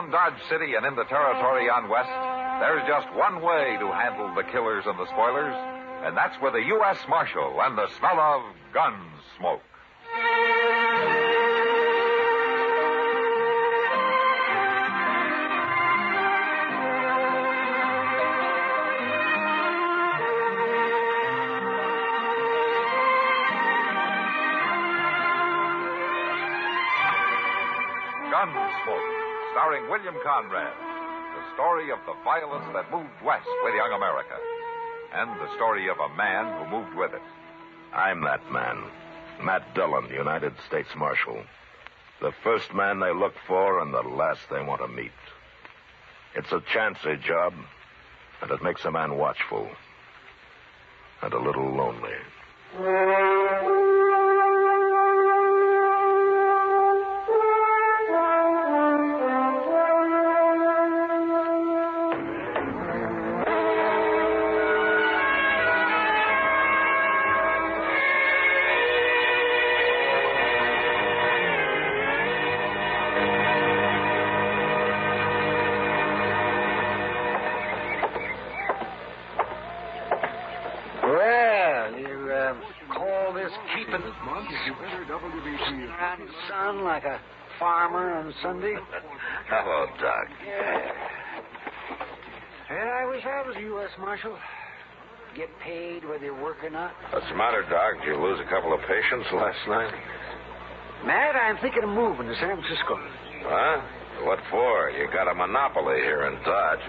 From Dodge City and into territory on west, there's just one way to handle the killers and the spoilers, and that's with a U.S. Marshal and the smell of Gunsmoke. Gunsmoke, starring William Conrad. The story of the violence that moved west with young America. And the story of a man who moved with it. I'm that man. Matt Dillon, United States Marshal. The first man they look for and the last they want to meet. It's a chancy job, and it makes a man watchful. And a little lonely. Around the sun like a farmer on Sunday. Hello, Doc. Yeah, I wish I was a U.S. Marshal. Get paid whether you work or not. What's the matter, Doc? Did you lose a couple of patients last night? Matt, I'm thinking of moving to San Francisco. Huh? What for? You got a monopoly here in Dodge.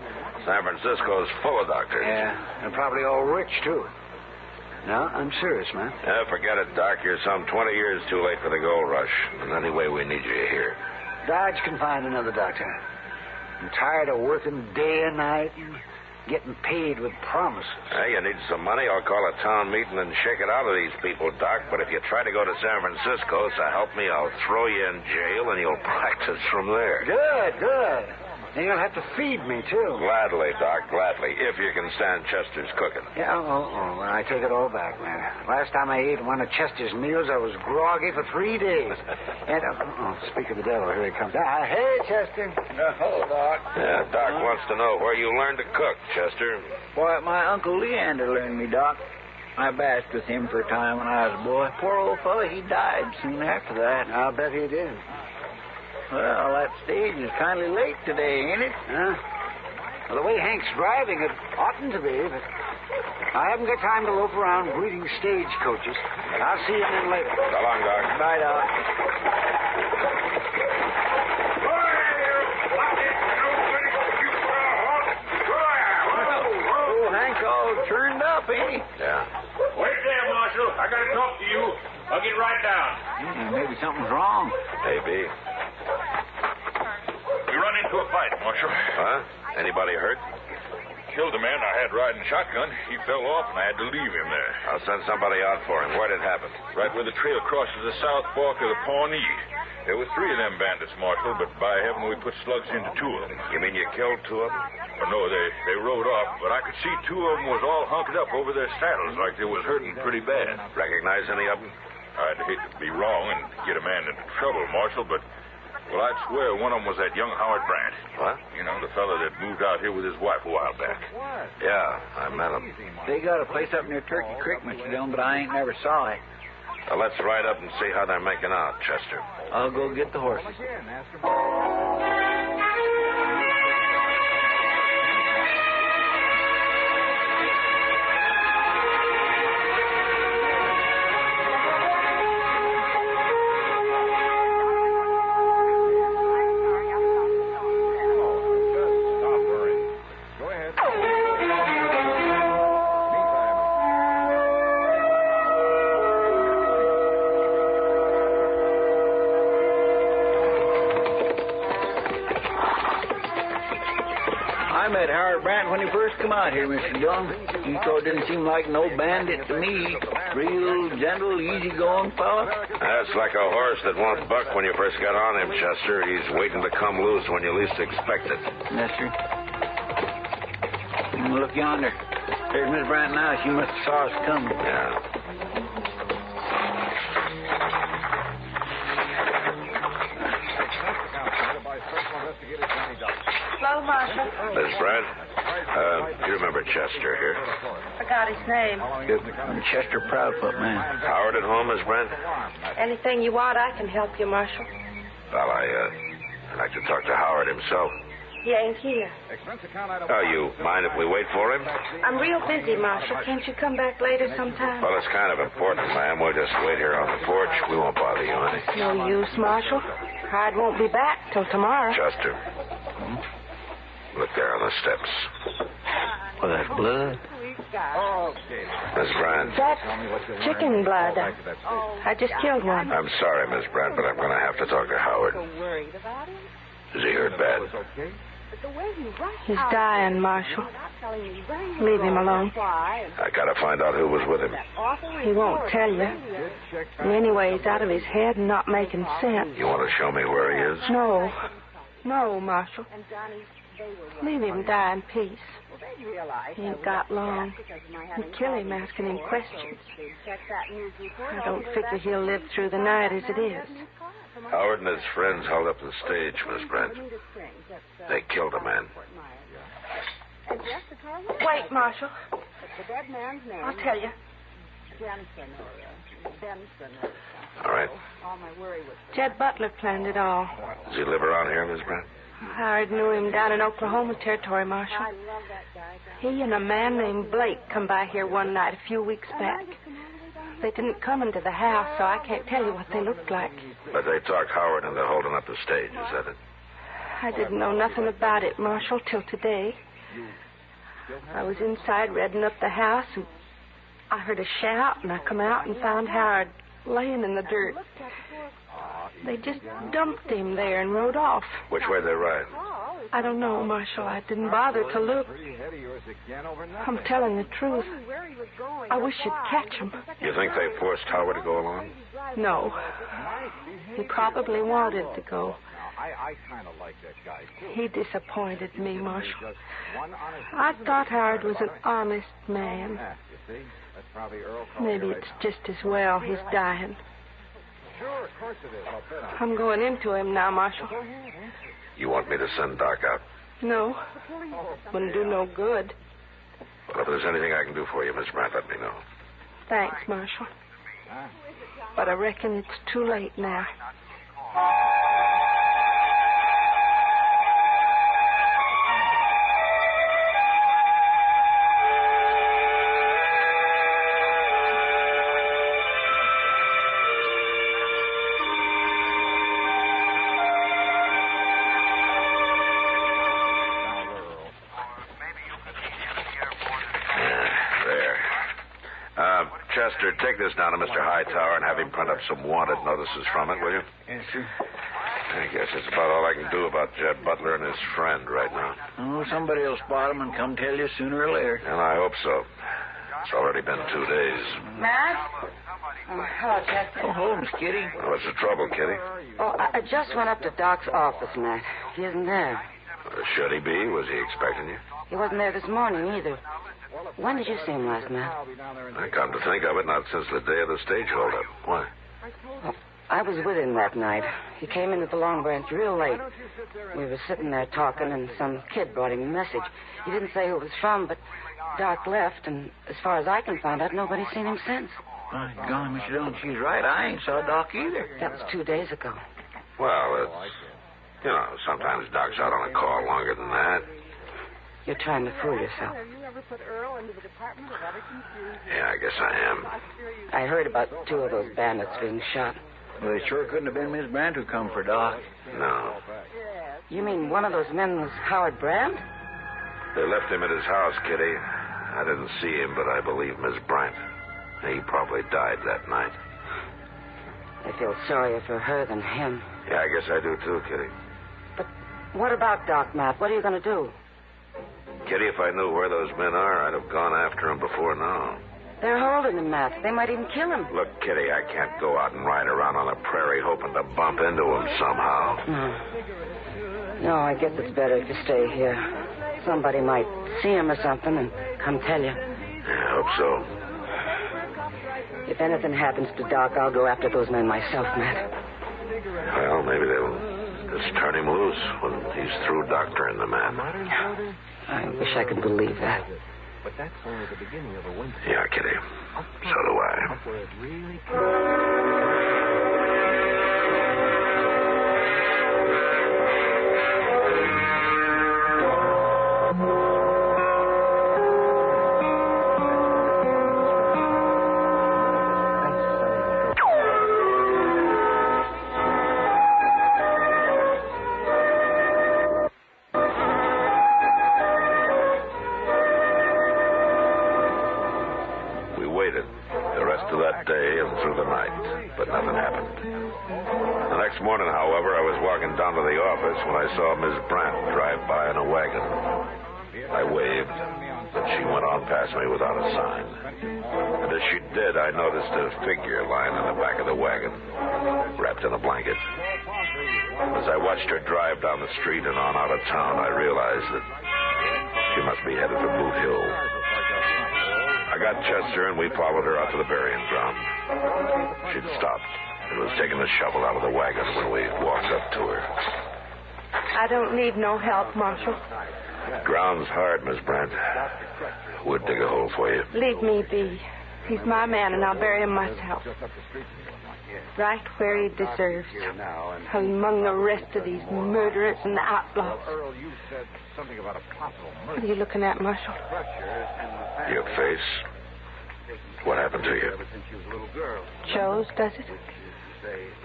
San Francisco's full of doctors. Yeah, and probably all rich, too. No, I'm serious, man. Yeah, forget it, Doc. You're some 20 years too late for the gold rush. And anyway, we need you here. Dodge can find another doctor. I'm tired of working day and night and getting paid with promises. Hey, you need some money? I'll call a town meeting and shake it out of these people, Doc. But if you try to go to San Francisco, so help me, I'll throw you in jail and you'll practice from there. Good. And you'll have to feed me, too. Gladly, Doc, gladly, if you can stand Chester's cooking. Yeah, well, I take it all back, man. Last time I ate one of Chester's meals, I was groggy for 3 days. And, speak of the devil, here he comes. Hey, Chester. Hello, Doc. Yeah, Doc wants to know where you learned to cook, Chester. Why, my Uncle Leander learned me, Doc. I bashed with him for a time when I was a boy. Poor old fellow, he died soon after that. I'll bet he did. Well, that stage is kind of late today, ain't it? Huh? Well, the way Hank's driving, it oughtn't to be, but I haven't got time to loaf around greeting stagecoaches. I'll see you then later. So long, Doc. Bye, Doc. Oh, Hank's all turned up, ain't he? Yeah. Wait there, Marshal. I gotta talk to you. I'll get right down. Maybe something's wrong. Maybe. We run into a fight, Marshal. Huh? Anybody hurt? Killed a man I had riding shotgun. He fell off, and I had to leave him there. I'll send somebody out for him. Where'd it happen? Right where the trail crosses the south fork of the Pawnee. There were 3 of them bandits, Marshal, but by heaven we put slugs into 2 of them. You mean you killed 2 of them? Oh, no, they rode off, but I could see 2 of them was all hunkered up over their saddles like they was hurting pretty bad. Recognize any of them? I'd hate to be wrong and get a man into trouble, Marshal, but, well, I'd swear one of them was that young Howard Brandt. What? You know, the fellow that moved out here with his wife a while back. Yeah, I met him. They got a place up near Turkey Creek, Mr. Dillon, but I ain't never saw it. Well, let's ride up and see how they're making out, Chester. I'll go get the horses. I met Howard Brandt when he first come out here, Mr. Dillon. He sure didn't seem like no bandit to me. Real gentle, easy-going fella. That's like a horse that won't buck when you first get on him, Chester. He's waiting to come loose when you least expect it. Yes, sir. Look yonder. There's Miss Brandt now. She must have saw us coming. Yeah. By Special Investigator Johnny Dodd. Hello, Marshal. Miss Brent, do you remember Chester here? Forgot his name. Chester Proudfoot, man. Howard at home, Miss Brent? Anything you want, I can help you, Marshal. Well, I'd like to talk to Howard himself. He ain't here. Oh, you mind if we wait for him? I'm real busy, Marshal. Can't you come back later sometime? Well, it's kind of important, ma'am. We'll just wait here on the porch. We won't bother you any. No use, Marshal. Hyde won't be back till tomorrow. Chester. Look there on the steps. Well, that's blood. Miss Brand. That's chicken blood. I just killed one. I'm sorry, Miss Brand, but I'm going to have to talk to Howard. Is he hurt bad? He's dying, Marshal. Leave him alone. I got to find out who was with him. He won't tell you. And anyway, he's out of his head and not making sense. You want to show me where he is? No. No, Marshal. Leave him die in peace. He ain't got long. You kill him asking him questions. I don't figure he'll live through the night as it is. Howard and his friends held up the stage, Miss Brent. They killed a man. Wait, Marshal. I'll tell you. All right. Jed Butler planned it all. Does he live around here, Miss Brent? Howard knew him down in Oklahoma Territory, Marshal. He and a man named Blake come by here one night a few weeks back. They didn't come into the house, so I can't tell you what they looked like. But they talked Howard into holding up the stage, is that it? I didn't know nothing about it, Marshal, till today. I was inside redding up the house, and I heard a shout, and I come out and found Howard laying in the dirt. They just dumped him there and rode off. Which way they ride? I don't know, Marshal. I didn't bother to look. I'm telling the truth. I wish you'd catch him. You think they forced Howard to go along? No. He probably wanted to go. He disappointed me, Marshal. I thought Howard was an honest man. Maybe it's just as well he's dying. I'm going into him now, Marshal. You want me to send Doc out? No. Wouldn't do no good. Well, if there's anything I can do for you, Miss Brandt, let me know. Thanks, Marshal. But I reckon it's too late now. Chester, take this down to Mr. Hightower and have him print up some wanted notices from it, will you? Yes, sir. I guess that's about all I can do about Jed Butler and his friend right now. Oh, somebody will spot him and come tell you sooner or later. And I hope so. It's already been 2 days. Matt? Oh, hello, Chester. Oh, Holmes, Kitty. What's the trouble, Kitty? Oh, I just went up to Doc's office, Matt. He isn't there. Should he be? Was he expecting you? He wasn't there this morning either. When did you see him last night? I come to think of it, not since the day of the stage holdup. Why? Oh, I was with him that night. He came into the Long Branch real late. We were sitting there talking, and some kid brought him a message. He didn't say who it was from, but Doc left, and as far as I can find out, nobody's seen him since. My golly, Mr. Dillon, she's right. I ain't saw Doc either. That was 2 days ago. Well, it's... You know, sometimes Doc's out on a call longer than that. You're trying to fool yourself. Yeah, I guess I am. I heard about 2 of those bandits being shot. Well, it sure couldn't have been Miss Brandt who come for Doc. No. You mean one of those men was Howard Brandt? They left him at his house, Kitty. I didn't see him, but I believe Miss Brandt. He probably died that night. I feel sorrier for her than him. Yeah, I guess I do too, Kitty. But what about Doc, Matt? What are you going to do? Kitty, if I knew where those men are, I'd have gone after him before now. They're holding him, Matt. They might even kill him. Look, Kitty, I can't go out and ride around on the prairie hoping to bump into him somehow. No, I guess it's better if you stay here. Somebody might see him or something and come tell you. Yeah, I hope so. If anything happens to Doc, I'll go after those men myself, Matt. Well, maybe they'll Just turn him loose when he's through doctoring the man. I wish I could believe that. But that's only the beginning of a winter. Yeah, Kitty. So do I. Where it really morning, however, I was walking down to the office when I saw Miss Brandt drive by in a wagon. I waved, but she went on past me without a sign. And as she did, I noticed a figure lying in the back of the wagon, wrapped in a blanket. As I watched her drive down the street and on out of town, I realized that she must be headed for Boot Hill. I got Chester, and we followed her out to the burying ground. She'd stopped and was taking the shovel out of the wagon when we walked up to her. I don't need no help, Marshal. Ground's hard, Miss Brandt. We'll dig a hole for you. Leave me be. He's my man, and I'll bury him myself. Right where he deserves. Among the rest of these murderers and outlaws. What are you looking at, Marshal? Your face. What happened to you? Shows, does it?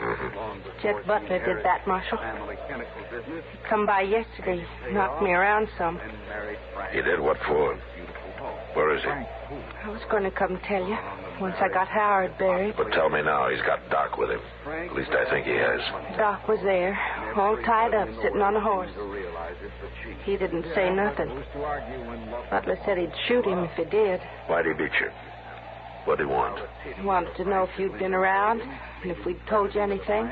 Mm-hmm. Jet Butler did that, Marshal. He come by yesterday, knocked me around some. He did? What for? Where is he? I was going to come tell you once I got Howard buried. But tell me now, he's got Doc with him. At least I think he has. Doc was there, all tied up, sitting on a horse. He didn't say nothing. Butler said he'd shoot him if he did. Why'd he beat you? What'd he want? He wanted to know if you'd been around and if we'd told you anything.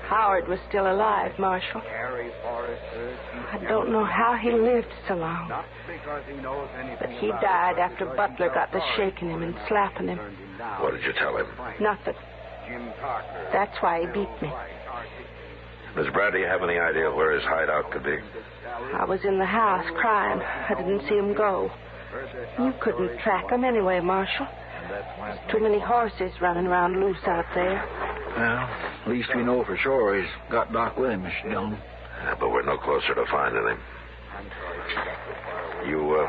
Howard was still alive, Marshal. I don't know how he lived so long. But he died after Butler got to shaking him and slapping him. What did you tell him? Nothing. That's why he beat me. Miss Brandt, do you have any idea where his hideout could be? I was in the house crying. I didn't see him go. You couldn't track him anyway, Marshal. There's too many horses running around loose out there. Well, at least we know for sure he's got Doc with him, Mr. Dillon. Yeah, but we're no closer to finding him. You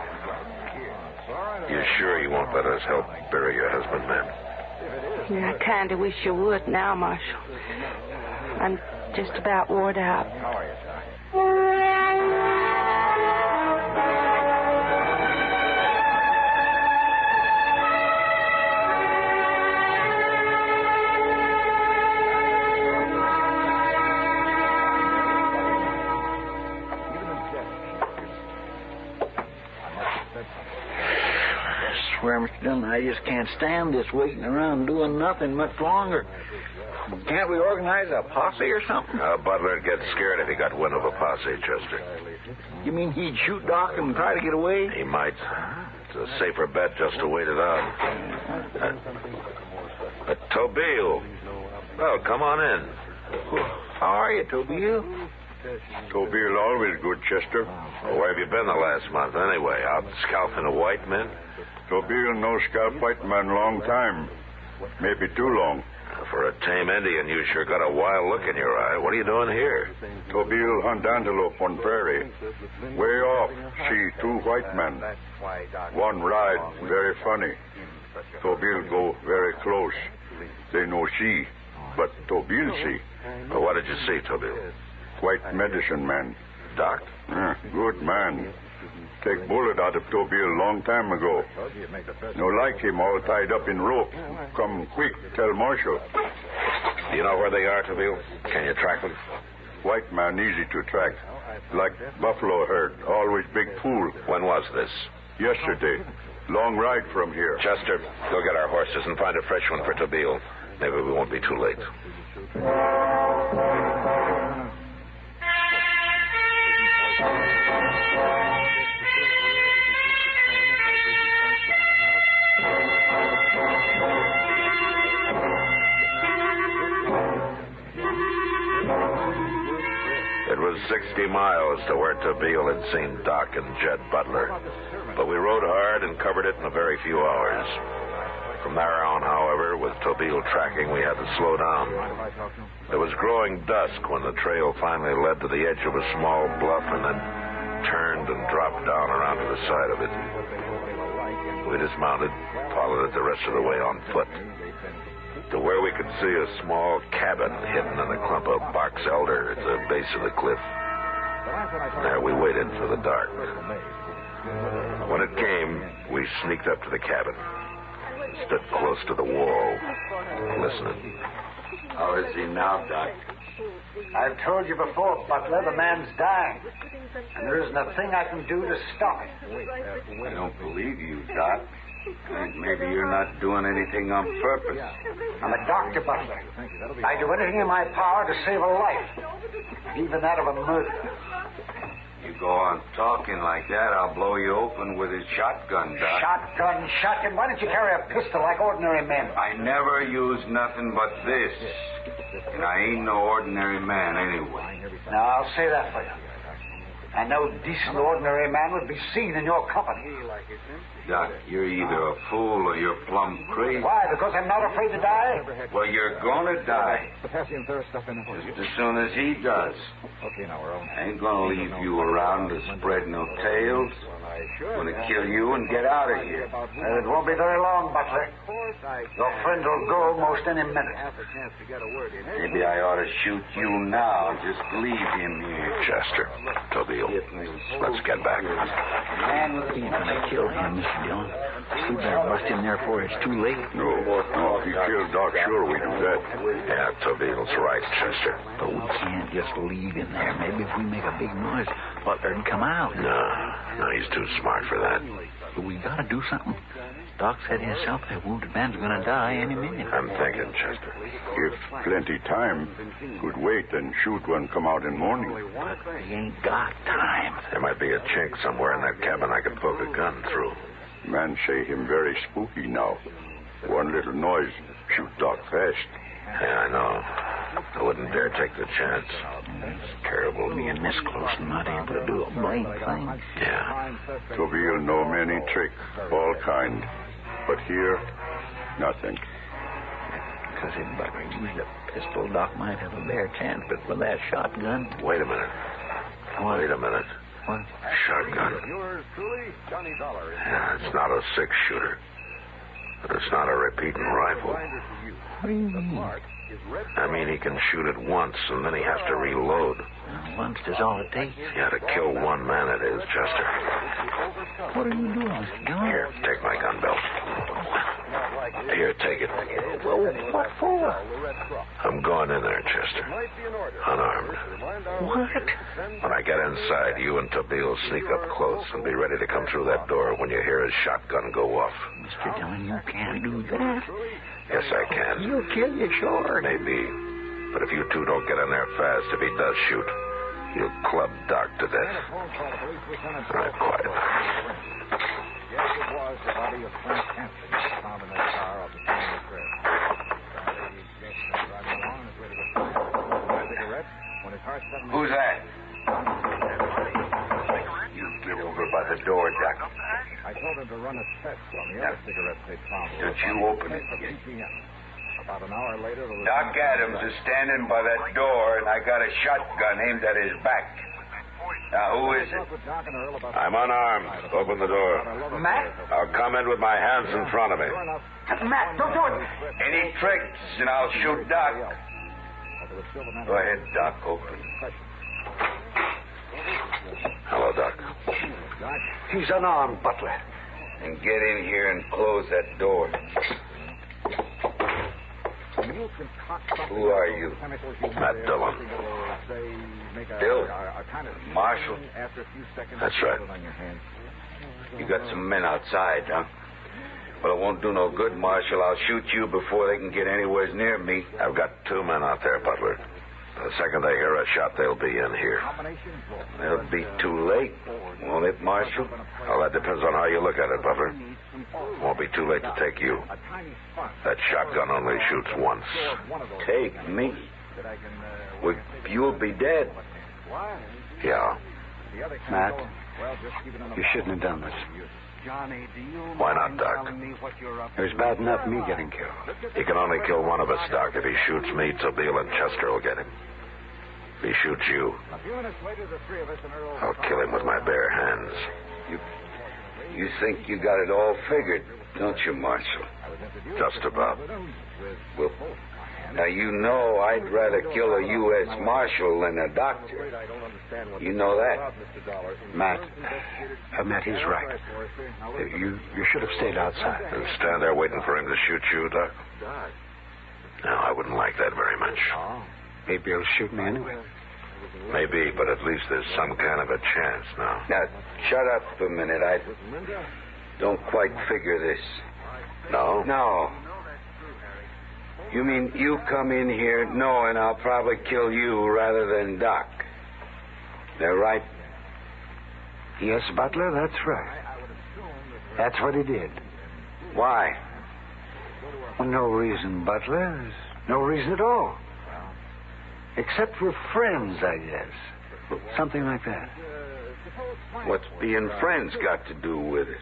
sure you won't let us help bury your husband, ma'am? Yeah, I kind of wish you would now, Marshal. I'm just about worn out. I swear, Mr. Dillon, I just can't stand this waiting around doing nothing much longer. Can't we organize a posse or something? Butler'd get scared if he got wind of a posse, Chester. You mean he'd shoot Doc and try to get away? He might. It's a safer bet just to wait it out. Tobile. Well, come on in. How are you, Tobile? Tobile always good, Chester. Well, where have you been the last month, anyway? Out scalping the white men? Tobile no scalp white man long time. Maybe too long. For a tame Indian, you sure got a wild look in your eye. What are you doing here? Tobile hunt antelope on prairie. Way off, see two white men. One ride, very funny. Tobile go very close. They no see, but Tobile see. Well, what did you see, Tobile? White medicine man. Doc? Good man. Take bullet out of Tobile long time ago. No like him all tied up in rope. Come quick, tell Marshal. Do you know where they are, Tobile? Can you track them? White man easy to track. Like buffalo herd, always big pool. When was this? Yesterday. Long ride from here. Chester, go get our horses and find a fresh one for Tobile. Maybe we won't be too late. 60 miles to where Tabeel had seen Doc and Jed Butler. But we rode hard and covered it in a very few hours. From there on, however, with Tabeel tracking, we had to slow down. It was growing dusk when the trail finally led to the edge of a small bluff and then turned and dropped down around to the side of it. We dismounted, followed it the rest of the way on foot, to where we could see a small cabin hidden in a clump of box elder at the base of the cliff. There we waited for the dark. When it came, we sneaked up to the cabin, stood close to the wall, listening. How is he now, Doc? I've told you before, Butler, the man's dying. And there isn't a thing I can do to stop it. I don't believe you, Doc. I think maybe you're not doing anything on purpose. I'm a doctor, Butler. I do anything in my power to save a life, even that of a murderer. You go on talking like that, I'll blow you open with his shotgun, Doc. Shotgun. Why don't you carry a pistol like ordinary men? I never use nothing but this. And I ain't no ordinary man anyway. Now, I'll say that for you. And no decent ordinary man would be seen in your company. Doc, you're either a fool or you're plumb crazy. Why? Because I'm not afraid to die? Well, you're gonna die. Just as soon as he does. I ain't gonna leave you around to spread no tales. I'm gonna kill you and get out of here. It won't be very long, Butler. Your friend will go most any minute. Maybe I ought to shoot you now. Just leave him here. Chester, Tabeel, let's get back. Man, when I kill him, Mr. Dillon, we better bust in there before it's too late. No, if he killed Doc, sure we do that. Yeah, Tabeel's right, Chester. But we can't just leave him there. Maybe if we make a big noise, Butler'd come out. No, he's too smart for that. But we gotta do something. Doc said himself that wounded man's gonna die any minute. I'm thinking, Chester. If plenty time, could wait and shoot when come out in morning. But we ain't got time. There might be a chink somewhere in that cabin I could poke a gun through. Man say him very spooky now. One little noise, shoot Doc fast. Yeah, I know. I wouldn't dare take the chance. It's terrible being this close and not able to do a blame thing. Yeah. Tabeel know many trick, all kind. But here, nothing. Because if Butler used a pistol, Doc might have a bare chance, but with that shotgun... Wait a minute. What? Wait a minute. What? Shotgun. Yours truly, Johnny Dollar. Yeah, it's not a six-shooter. But it's not a repeating rifle. What do you mean? I mean, he can shoot it once, and then he has to reload. Once is all it takes. Yeah, to kill one man it is, Chester. What are you doing, Mr. Dillon? Here, take my gun belt. Here, take it. Well, what for? I'm going in there, Chester. Unarmed. What? When I get inside, you and Tabeel sneak up close and be ready to come through that door when you hear his shotgun go off. Mr. Dillon, you can't do that. Yes, I can. You'll kill you, sure. Maybe. But if you two don't get in there fast, if he does shoot, you'll club Doc to death. All right, quiet. Yes, it was the body of Frank Hampton found in that car off the Pioneer Trail. Driving along his way to the fire, smoking a cigarette, when his heart suddenly... Who's that? You get over by the door, Doc. I told him to run a test on the other cigarettes they found. Don't you open it yet. About an hour later, there was... Doc Adams is standing by that door, and I got a shotgun aimed at his back. Now, who is it? I'm unarmed. Open the door. Matt? I'll come in with my hands in front of me. Matt, don't do it. Any tricks, and I'll shoot Doc. Go ahead, Doc. Open. Hello, Doc. He's unarmed, Butler. And get in here and close that door. Who are you? Matt Dillon. Bill? Marshal? That's right. You got some men outside, huh? Well, it won't do no good, Marshal. I'll shoot you before they can get anywhere near me. I've got two men out there, Butler. The second they hear a shot, they'll be in here. It'll be too late, won't it, Marshal? Well, that depends on how you look at it, Butler. Won't be too late to take you. That shotgun only shoots once. Take me? Well, you'll be dead. Yeah. Matt, you shouldn't have done this. Why not, Doc? It was bad enough me getting killed. He can only kill one of us, Doc. If he shoots me, Tabeel and Chester will get him. If he shoots you, I'll kill him with my bare hands. You think you got it all figured, don't you, Marshal? Just about. Well, now you know I'd rather kill a U.S. Marshal than a doctor. You know that. Matt, he's right. You should have stayed outside. And stand there waiting for him to shoot you, Doc? No, I wouldn't like that very much. Maybe he'll shoot me anyway. Maybe, but at least there's some kind of a chance now. Now, shut up for a minute. I don't quite figure this. No? No. You mean you come in here knowing I'll probably kill you rather than Doc? That right? Yes, Butler, that's right. That's what he did. Why? Well, no reason, Butler. There's no reason at all. Except we're friends, I guess. Something like that. What's being friends got to do with it?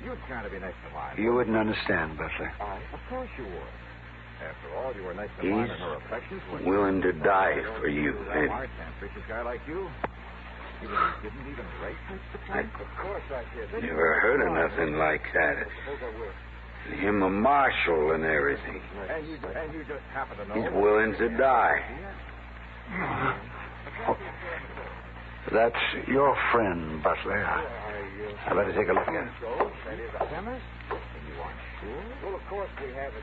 You wouldn't understand, Butler. Of course you would. After all, you were nice to He's her affections. willing to die for you. I can't treat a guy like you. You didn't even rape me? Of course I did. Never heard of nothing like that. Him a marshal and everything. And you just happen to know. He's willing to die. Oh, that's your friend, Butler. I better take a look at it. That is a chemist? You aren't sure? Well, of course we have it.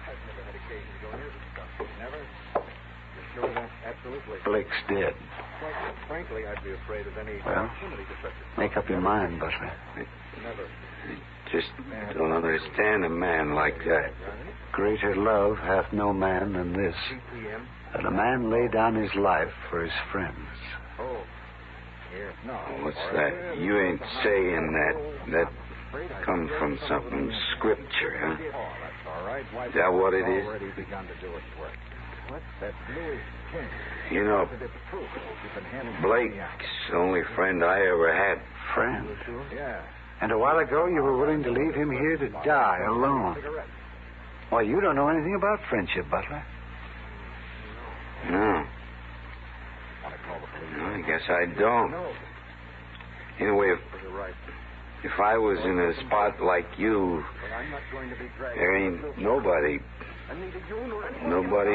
I've never had occasion to go near this stuff. Never? You're sure of that? Absolutely. Blake's dead. Frankly, I'd be afraid of any Well, proximity to such a... make up your mind, Butler. Never. Just don't understand a man like that. Greater love hath no man than this, that a man lay down his life for his friends. Oh. Here. No. What's that? You ain't saying that. That comes from something scripture, huh? Oh, that's all right. Is that what it is? Already begun to do its work. What? That blue king. You know, Blake's the only friend I ever had. Friend? Yeah. And a while ago you were willing to leave him here to die alone. Why, you don't know anything about friendship, Butler. No. I guess I don't. Anyway, if I was in a spot like you, there ain't nobody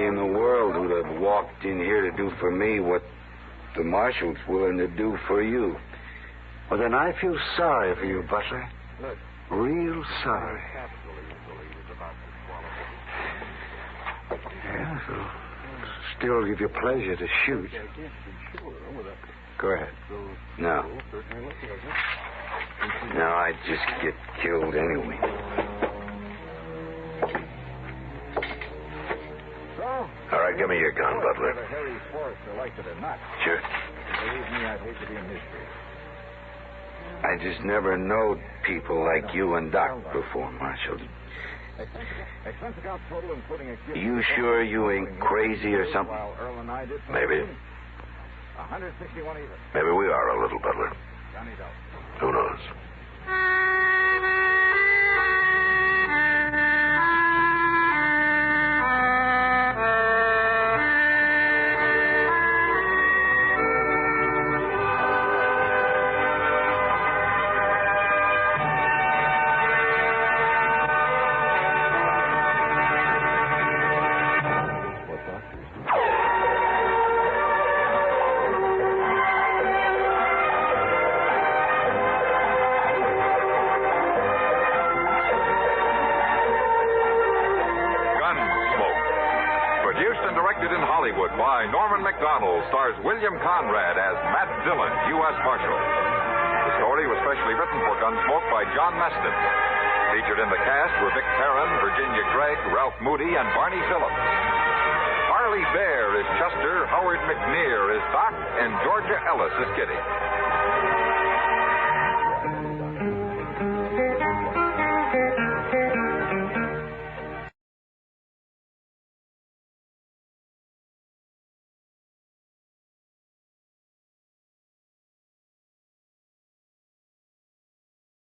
in the world who'd have walked in here to do for me what the marshal's willing to do for you. Well, then I feel sorry for you, Butler. Real sorry. Yeah, it'll still give you pleasure to shoot. Go ahead. No. No, I'd just get killed anyway. All right, give me your gun, Butler. Sure. I just never knowed people like you and Doc before, Marshal. You sure you ain't crazy or something? Maybe. Maybe we are a little, Butler. Who knows? Stars William Conrad as Matt Dillon, U.S. Marshal. The story was specially written for Gunsmoke by John Meston. Featured in the cast were Vic Perrin, Virginia Gregg, Ralph Moody, and Barney Phillips. Harley Bear is Chester, Howard McNear is Doc, and Georgia Ellis is Kitty.